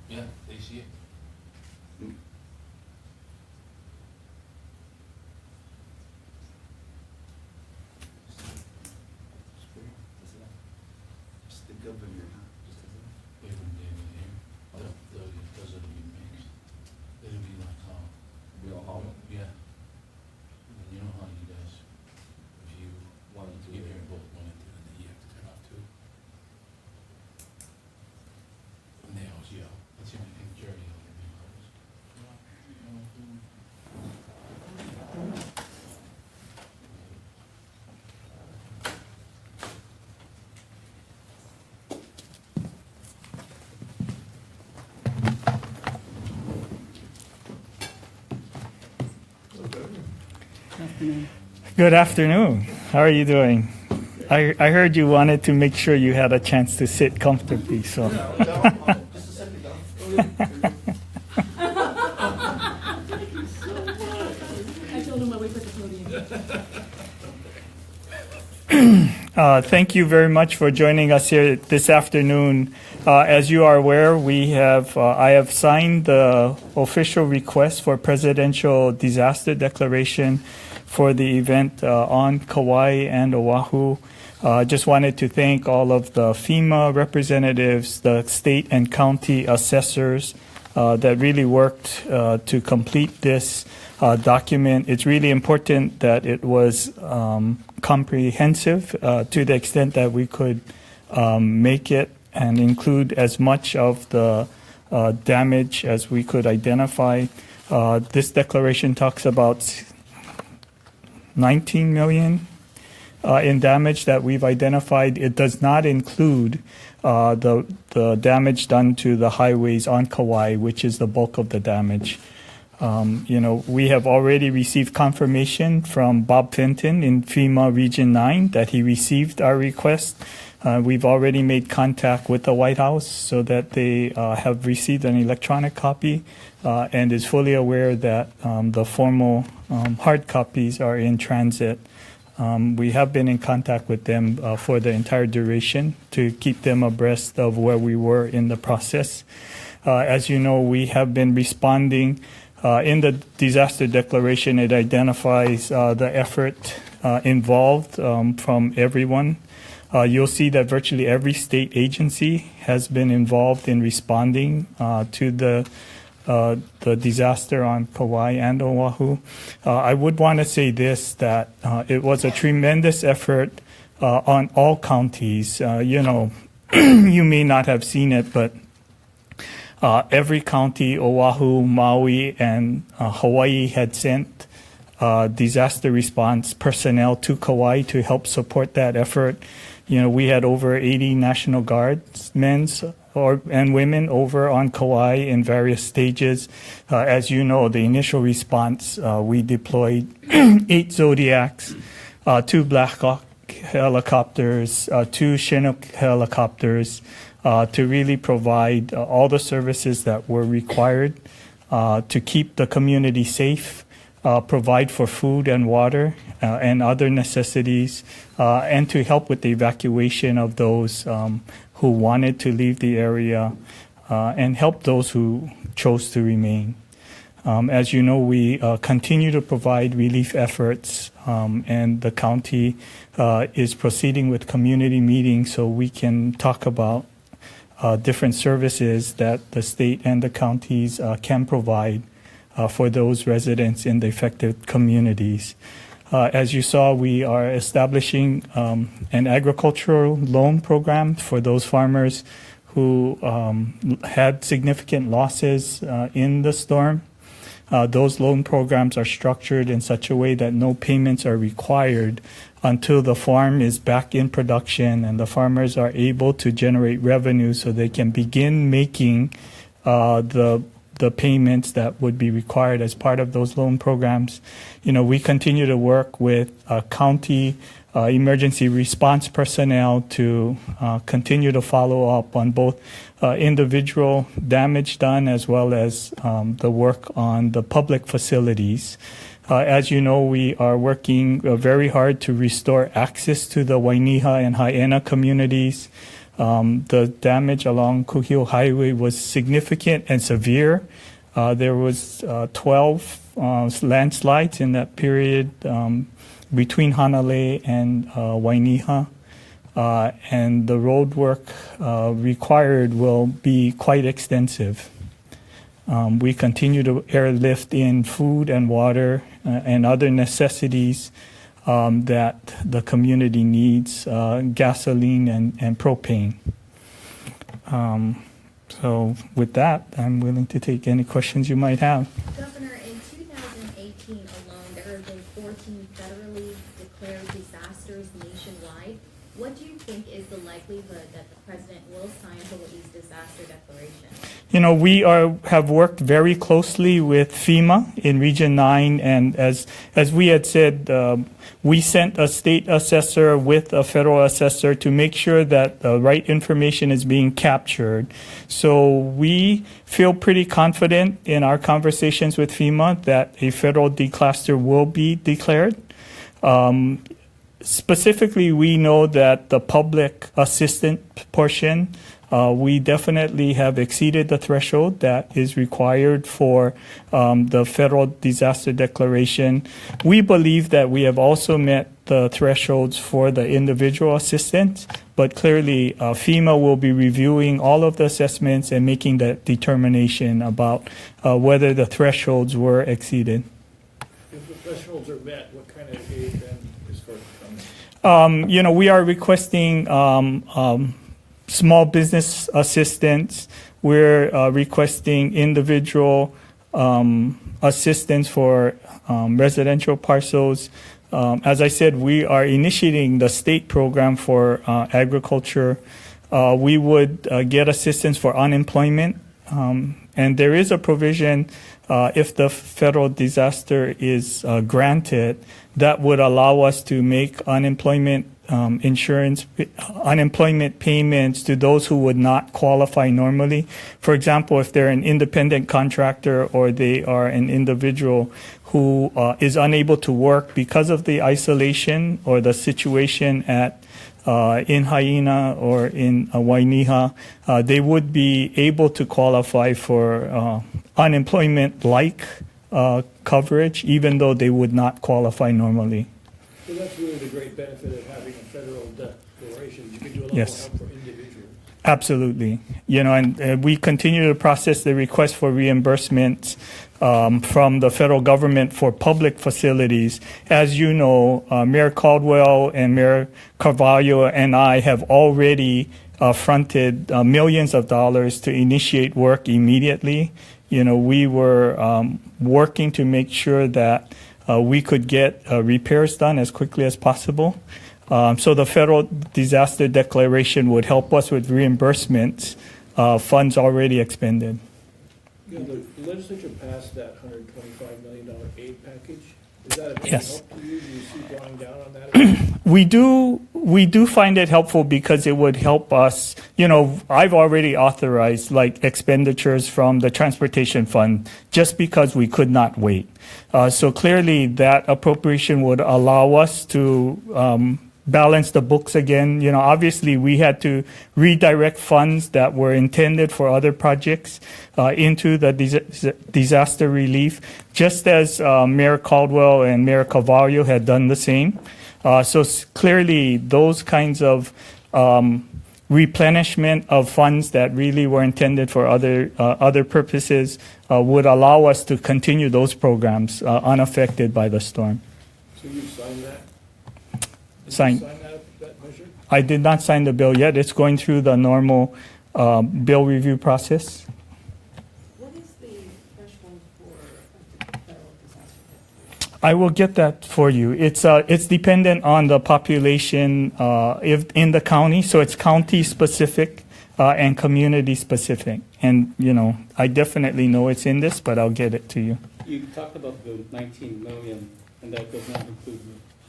Yeah, they see it. It's the governor, huh? Even it doesn't be mixed. It'll be like how, We all yeah. And you know how you guys, if you want to give do your it. vote one and two, and then you have to turn off two. And they always yell. That's the only thing Jerry yelled at me always. Good afternoon. How are you doing? I heard you wanted to make sure you had a chance to sit comfortably, so. Just a second, down. I told him when we put the podium. Thank you very much for joining us here this afternoon. As you are aware, I have signed the official request for presidential disaster declaration for the event on Kauai and Oahu. Just wanted to thank all of the FEMA representatives, the state and county assessors that really worked to complete this document. It's really important that it was comprehensive to the extent that we could make it and include as much of the damage as we could identify. This declaration talks about 19 million in damage that we've identified. It does not include the damage done to the highways on Kauai, which is the bulk of the damage. We have already received confirmation from Bob Fenton in FEMA Region 9 that he received our request. We've already made contact with the White House so that they have received an electronic copy and is fully aware that the formal hard copies are in transit. We have been in contact with them for the entire duration to keep them abreast of where we were in the process. As you know, we have been responding. In the disaster declaration, it identifies the effort involved from everyone. You'll see that virtually every state agency has been involved in responding to the disaster on Kauai and Oahu. I would want to say this, that it was a tremendous effort on all counties. You may not have seen it, but every county, Oahu, Maui, and Hawaii had sent disaster response personnel to Kauai to help support that effort. We had over 80 National Guardsmen and women over on Kauai in various stages. As you know, the initial response, we deployed 8 Zodiacs, 2 Black Hawk helicopters, 2 Chinook helicopters, to really provide all the services that were required to keep the community safe, provide for food and water and other necessities, and to help with the evacuation of those who wanted to leave the area and help those who chose to remain. As you know, we continue to provide relief efforts, and the county is proceeding with community meetings so we can talk about different services that the state and the counties can provide for those residents in the affected communities. As you saw, we are establishing an agricultural loan program for those farmers who had significant losses in the storm. Those loan programs are structured in such a way that no payments are required until the farm is back in production and the farmers are able to generate revenue so they can begin making the payments that would be required as part of those loan programs. We continue to work with county emergency response personnel to continue to follow up on both individual damage done as well as the work on the public facilities. As you know, we are working very hard to restore access to the Wainiha and Haena communities. The damage along Kuhio Highway was significant and severe. There was 12 landslides in that period between Hanalei and Wainiha. And the road work required will be quite extensive. We continue to airlift in food and water and other necessities that the community needs, gasoline and propane. So with that, I'm willing to take any questions you might have. Governor, in 2018 alone, there have been 14 federally declared disasters nationwide. What do you think is the likelihood that the president will sign Hawaii's disaster declaration? You know, we have worked very closely with FEMA in Region 9, and as we had said, we sent a state assessor with a federal assessor to make sure that the right information is being captured. So we feel pretty confident in our conversations with FEMA that a federal disaster will be declared. Specifically, we know that the public assistance portion, we definitely have exceeded the threshold that is required for the federal disaster declaration. We believe that we have also met the thresholds for the individual assistance, but clearly FEMA will be reviewing all of the assessments and making that determination about whether the thresholds were exceeded. If the thresholds are met, what kind of aid then is forthcoming? You know, we are requesting small business assistance. We're requesting individual assistance for residential parcels. As I said, we are initiating the state program for agriculture. We would get assistance for unemployment. And there is a provision if the federal disaster is granted that would allow us to make unemployment unemployment payments to those who would not qualify normally. For example, if they're an independent contractor or they are an individual who is unable to work because of the isolation or the situation at in Haina or in Wainiha, they would be able to qualify for unemployment-like coverage, even though they would not qualify normally. So that's really the great benefit of having a federal declaration. You can do a lot Yes. more help for individuals. Absolutely. You know, and we continue to process the request for reimbursement from the federal government for public facilities. As you know, Mayor Caldwell and Mayor Carvalho and I have already fronted millions of dollars to initiate work immediately. You know, we were working to make sure that we could get repairs done as quickly as possible. So the federal disaster declaration would help us with reimbursements, funds already expended. You know, the legislature passed that $125 million aid package. Is that a big Yes. help to you? Do you see drawing down on that? We do find it helpful because it would help us. You know, I've already authorized like expenditures from the transportation fund just because we could not wait. So clearly that appropriation would allow us to balance the books again. You know, obviously we had to redirect funds that were intended for other projects into the disaster relief, just as Mayor Caldwell and Mayor Carvalho had done the same. So clearly those kinds of replenishment of funds that really were intended for other purposes would allow us to continue those programs unaffected by the storm. So you signed that? Did Signed. you sign that measure? I did not sign the bill yet. It's going through the normal bill review process. What is the threshold for a federal disaster? I will get that for you. It's dependent on the population if in the county, so it's county specific and community specific. And you know, I definitely know it's in this, but I'll get it to you. You talked about the 19 million, and that does not include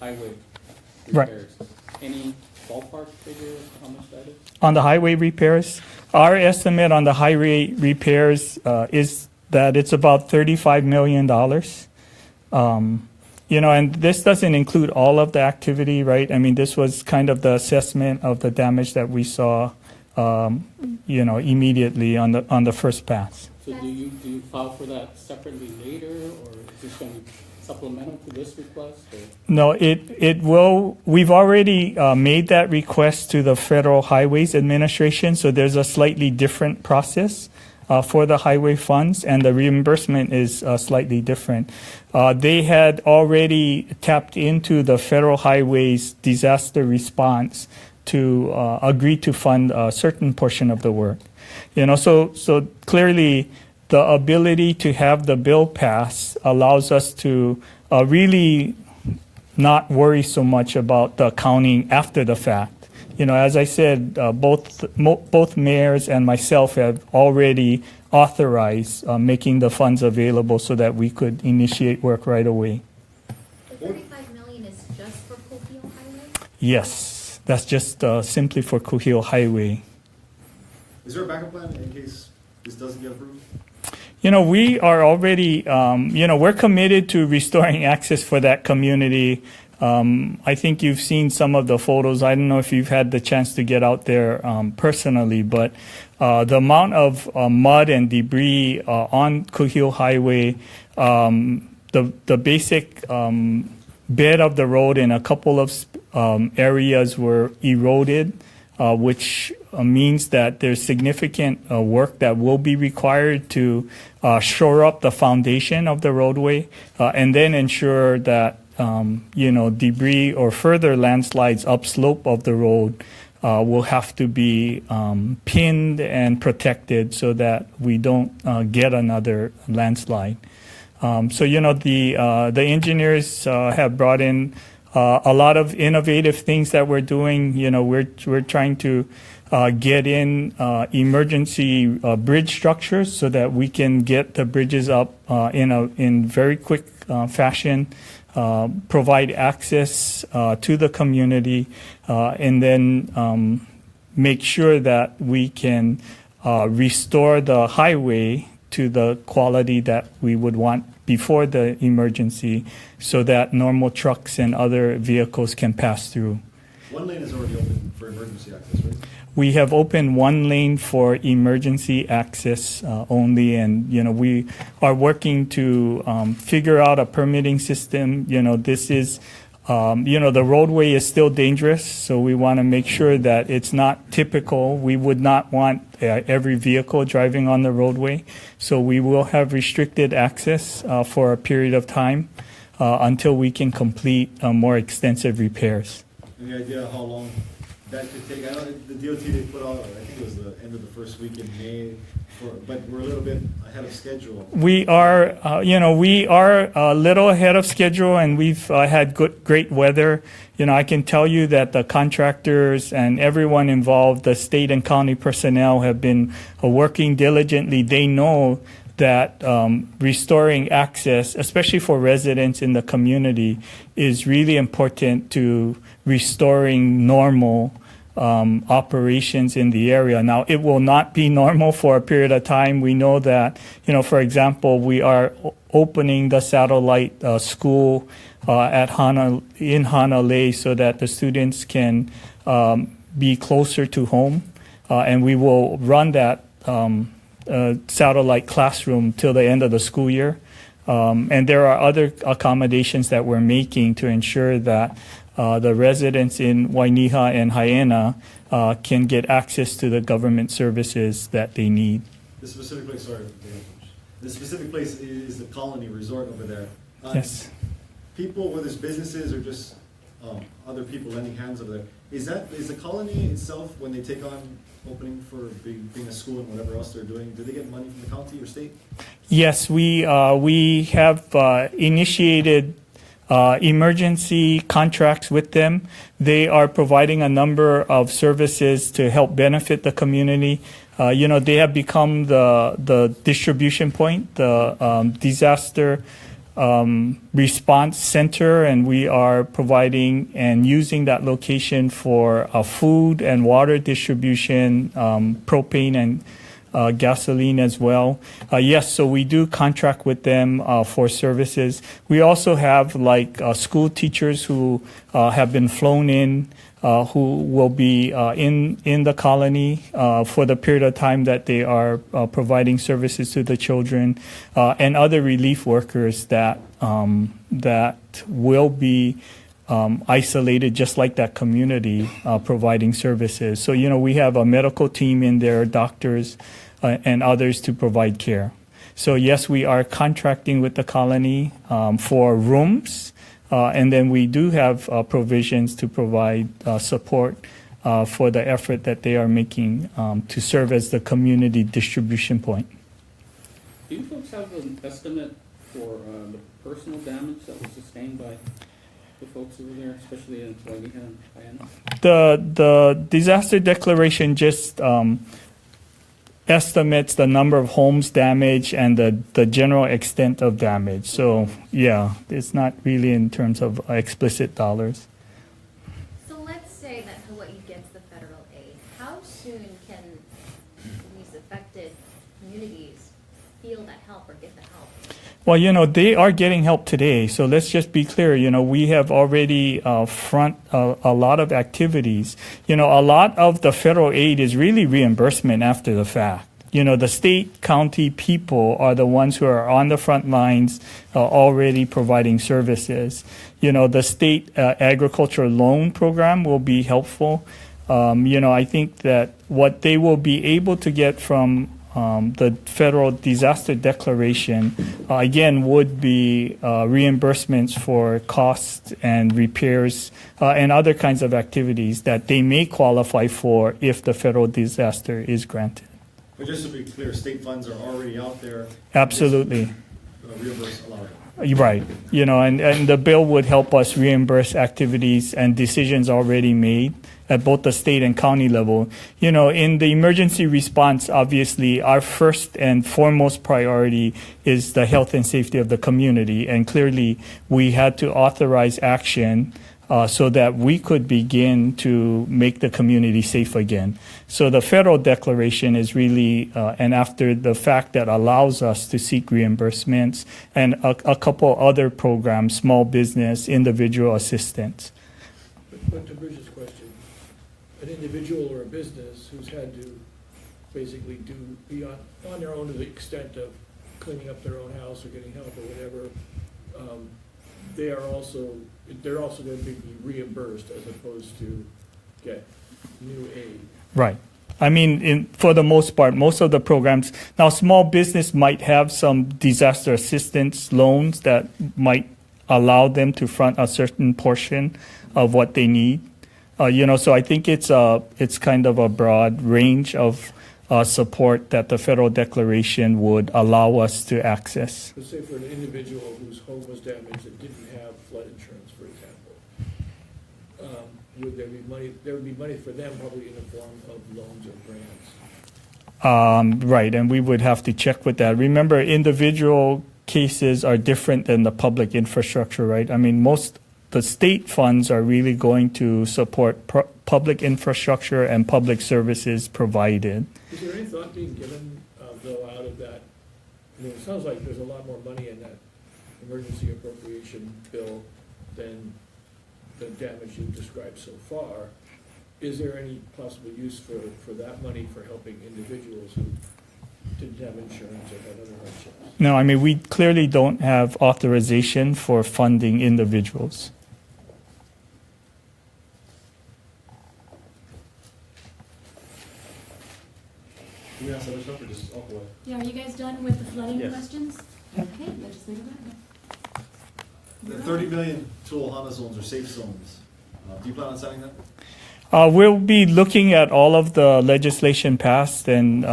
highway Right. repairs. Any ballpark figure of how much that is? On the highway repairs, our estimate on the highway repairs is that it's about $35 million. You know, and this doesn't include all of the activity, right? I mean, this was kind of the assessment of the damage that we saw immediately on the first pass. So do you file for that separately later, or is this going to be supplemental to this request? Or? No, it will. We've already made that request to the Federal Highways Administration, so there's a slightly different process for the highway funds, and the reimbursement is slightly different. They had already tapped into the Federal Highways disaster response to agree to fund a certain portion of the work. So clearly the ability to have the bill pass allows us to really not worry so much about the accounting after the fact. As I said, both mayors and myself have already authorized making the funds available so that we could initiate work right away. The $35 million is just for Kuhio Highway? Yes, that's just simply for Kuhio Highway. Is there a backup plan in case this doesn't get approved? We are already, we're committed to restoring access for that community. I think you've seen some of the photos. I don't know if you've had the chance to get out there personally, but the amount of mud and debris on Kuhio Highway, the basic bed of the road in a couple of areas were eroded, which means that there's significant work that will be required to shore up the foundation of the roadway and then ensure that debris or further landslides upslope of the road will have to be pinned and protected so that we don't get another landslide. The engineers have brought in a lot of innovative things that we're doing. We're trying to get in emergency bridge structures so that we can get the bridges up in very quick fashion, provide access to the community, and then make sure that we can restore the highway to the quality that we would want before the emergency so that normal trucks and other vehicles can pass through. One lane is already open for emergency access, right? We have opened one lane for emergency access only, and we are working to figure out a permitting system. This is, the roadway is still dangerous, so we want to make sure that it's not typical. We would not want every vehicle driving on the roadway, so we will have restricted access for a period of time until we can complete more extensive repairs. Any idea how long that could take? I know the DOT, they put out, I think it was the end of the first week in May, but we're a little bit ahead of schedule. We are, we are a little ahead of schedule, and we've had great weather. I can tell you that the contractors and everyone involved, the state and county personnel, have been working diligently. They know that restoring access, especially for residents in the community, is really important to restoring normal operations in the area. Now, it will not be normal for a period of time. We know that, for example, we are opening the satellite school in Hanalei so that the students can be closer to home, and we will run that satellite classroom till the end of the school year. And there are other accommodations that we're making to ensure that the residents in Wainiha and Haena can get access to the government services that they need. The specific place, the specific place is the Colony Resort over there. Yes. People, whether it's businesses or just other people lending hands over there, is the Colony itself, when they take on opening for being a school and whatever else they're doing, do they get money from the county or state? Yes, we have initiated emergency contracts with them. They are providing a number of services to help benefit the community. They have become the distribution point, the disaster response center, and we are providing and using that location for food and water distribution, propane and gasoline as well. Yes, so we do contract with them for services. We also have like school teachers who have been flown in, who will be in the colony for the period of time that they are providing services to the children, and other relief workers that will be isolated just like that community providing services. So, we have a medical team in there, doctors and others to provide care. So, yes, we are contracting with the colony for rooms, and then we do have provisions to provide support for the effort that they are making to serve as the community distribution point. Do you folks have an estimate for the personal damage that was sustained by the folks over there, especially in Wainiha and Kaiana? The disaster declaration just estimates the number of homes damaged and the general extent of damage. So, yeah, it's not really in terms of explicit dollars. So let's say that Hawaii gets the federal aid. How soon can these affected communities feel that help or get the help? Well, they are getting help today. So let's just be clear. We have already front a lot of activities. A lot of the federal aid is really reimbursement after the fact. The state, county people are the ones who are on the front lines already providing services. The state agriculture loan program will be helpful. I think that what they will be able to get from the federal disaster declaration, again, would be reimbursements for costs and repairs and other kinds of activities that they may qualify for if the federal disaster is granted. But just to be clear, state funds are already out there. Absolutely. Reimburse a lot of it. Right. And the bill would help us reimburse activities and decisions already made at both the state and county level. In the emergency response, obviously, our first and foremost priority is the health and safety of the community. And clearly, we had to authorize action so that we could begin to make the community safe again. So the federal declaration is really an after the fact that allows us to seek reimbursements and a couple other programs, small business, individual assistance. But to Bridget's question, an individual or a business who's had to basically be on their own to the extent of cleaning up their own house or getting help or whatever, they're also going to be reimbursed as opposed to get new aid. Right. I mean, for the most part, most of the programs, now small business might have some disaster assistance loans that might allow them to front a certain portion of what they need. So I think it's kind of a broad range of support that the federal declaration would allow us to access. Let's say for an individual whose home was damaged that didn't have flood insurance, for example, would there be money? There would be money for them probably in the form of loans or grants. Right, and we would have to check with that. Remember, individual cases are different than the public infrastructure, right? I mean, the state funds are really going to support public infrastructure and public services provided. Is there any thought being given, though, out of that? I mean, it sounds like there's a lot more money in that emergency appropriation bill than the damage you've described so far. Is there any possible use for that money for helping individuals who didn't have insurance or had other hardships? No, I mean, we clearly don't have authorization for funding individuals. Can we ask other stuff or just off away? Yeah, are you guys done with the flooding Yes. questions? Okay, legislator Ratner. The 30 million to Ohana zones or safe zones. Do you plan on signing that? We'll be looking at all of the legislation passed and,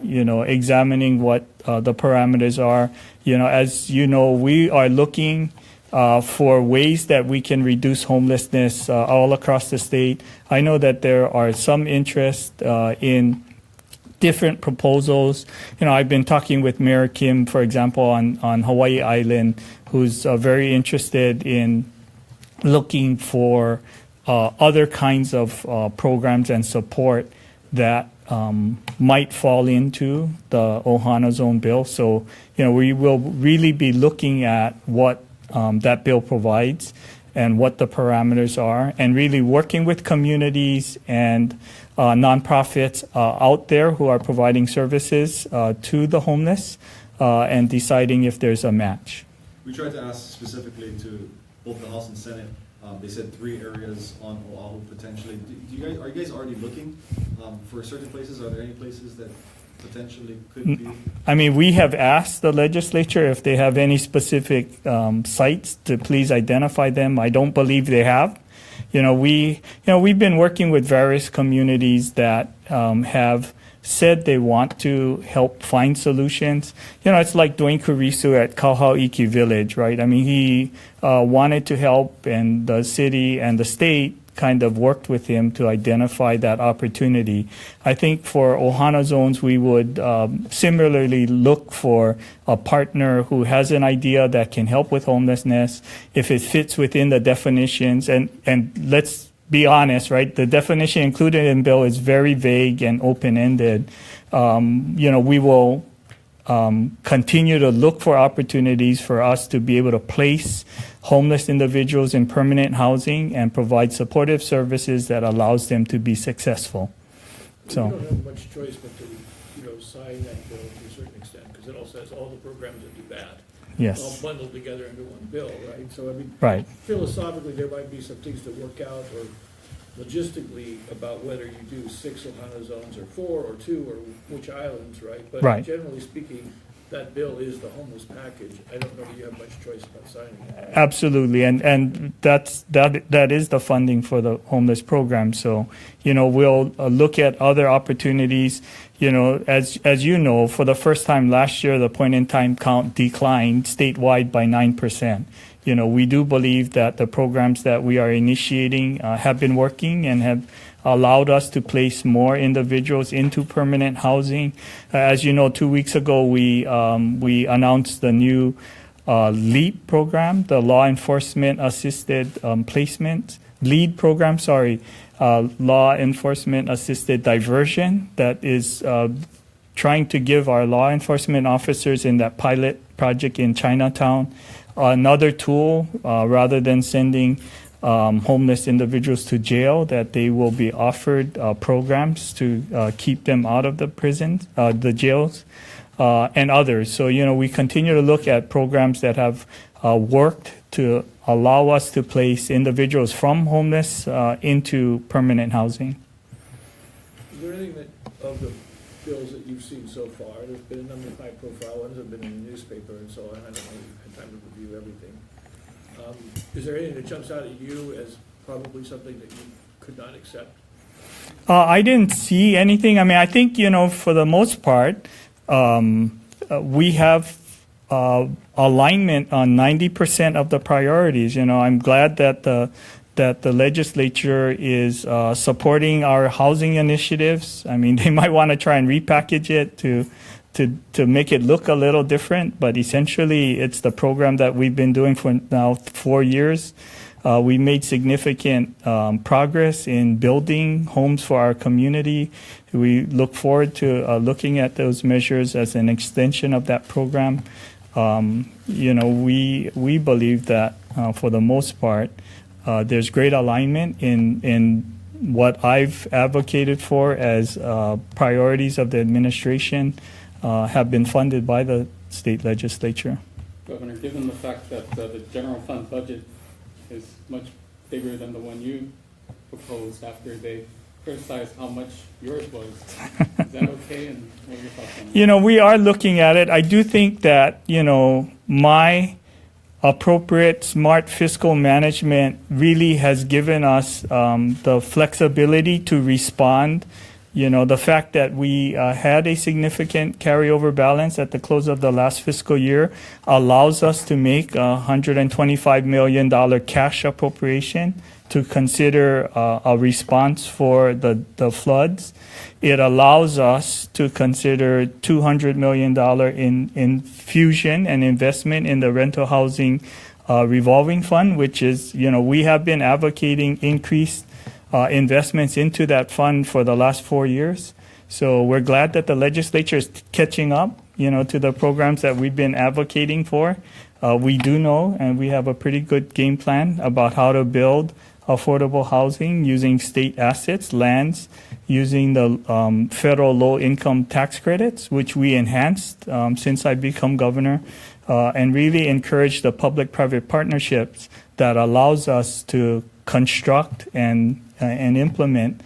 examining what the parameters are. As you know, we are looking for ways that we can reduce homelessness all across the state. I know that there are some interest in different proposals. I've been talking with Mayor Kim, for example, on Hawaii Island, who's very interested in looking for other kinds of programs and support that might fall into the Ohana Zone bill. So, we will really be looking at what that bill provides and what the parameters are, and really working with communities and nonprofits out there who are providing services to the homeless and deciding if there's a match. We tried to ask specifically to both the House and Senate. They said 3 areas on Oahu potentially. Are you guys already looking for certain places? Are there any places that potentially could be? I mean, we have asked the legislature if they have any specific sites to please identify them. I don't believe they have. We've been working with various communities that have said they want to help find solutions. It's like Dwayne Kurisu at Kauhauiki Village, right? I mean, he wanted to help, and the city and the state kind of worked with him to identify that opportunity. I think for Ohana Zones, we would similarly look for a partner who has an idea that can help with homelessness, if it fits within the definitions. And let's be honest, right? The definition included in bill is very vague and open-ended. We will continue to look for opportunities for us to be able to place homeless individuals in permanent housing and provide supportive services that allows them to be successful. So we don't have much choice but to, sign that bill to a certain extent, because it all says all the programs that do that. yes, All bundled together into one bill, right? So, I mean, right. philosophically, there might be some things to work out, or logistically, about whether you do 6 Ohana Zones or 4 or 2 or which islands, right? But Right. generally speaking, that bill is the homeless package. I don't know that you have much choice about signing it. Absolutely, and that is the funding for the homeless program. So, we'll look at other opportunities. As you know, for the first time last year, the point-in-time count declined statewide by 9%. We do believe that the programs that we are initiating have been working and have allowed us to place more individuals into permanent housing. As you know, 2 weeks ago, we announced the new LEAP program, the Law Enforcement Assisted Placement, LEAD program, Law Enforcement Assisted Diversion, that is trying to give our law enforcement officers in that pilot project in Chinatown another tool, rather than sending homeless individuals to jail, that they will be offered programs to keep them out of the prisons, the jails, and others. So, we continue to look at programs that have worked to allow us to place individuals from homeless into permanent housing. Is there anything of the bills that you've seen so far? There's been a number of high-profile ones that have been in the newspaper and so on. I don't know if you've had time to review everything. Is there anything that jumps out at you as probably something that you could not accept? I didn't see anything. I mean, I think, for the most part, we have alignment on 90% of the priorities. I'm glad that the legislature is supporting our housing initiatives. I mean, they might want to try and repackage it to make it look a little different, but essentially it's the program that we've been doing for now 4 years. We made significant progress in building homes for our community. We look forward to looking at those measures as an extension of that program. We believe that for the most part, there's great alignment in what I've advocated for as priorities of the administration have been funded by the state legislature. Governor, given the fact that the general fund budget is much bigger than the one you proposed after they criticized how much yours was, is that okay? And what are your thoughts on that? We are looking at it. I do think that, my appropriate smart fiscal management really has given us the flexibility to respond. The fact that we had a significant carryover balance at the close of the last fiscal year allows us to make a $125 million cash appropriation to consider a response for the floods. It allows us to consider $200 million in infusion and investment in the rental housing revolving fund, which is, we have been advocating increased investments into that fund for the last 4 years. So we're glad that the legislature is catching up, to the programs that we've been advocating for. We do know, and we have a pretty good game plan about how to build affordable housing using state assets, lands, using the federal low-income tax credits, which we enhanced since I become governor, and really encourage the public-private partnerships that allows us to construct and implement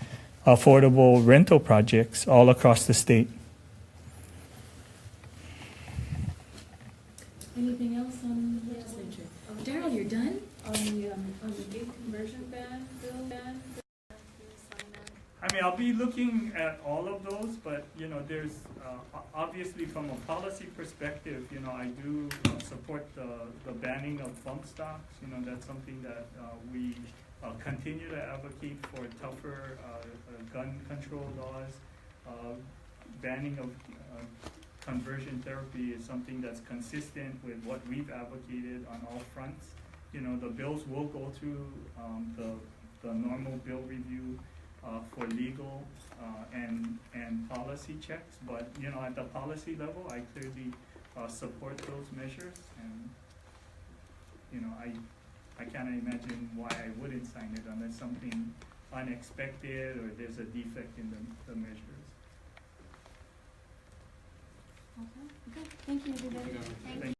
affordable rental projects all across the state. Anything else on the legislature? Daryl, you're done? On the big conversion bill ban, I mean, I'll be looking at all of those, but, there's, obviously from a policy perspective, I do support the banning of bump stocks. That's something that we continue to advocate for tougher gun control laws. Banning of conversion therapy is something that's consistent with what we've advocated on all fronts. The bills will go through the normal bill review for legal and policy checks, but at the policy level, I clearly support those measures, and I can't imagine why I wouldn't sign it unless something unexpected or there's a defect in the measures. Okay, thank you, everybody. Thank you.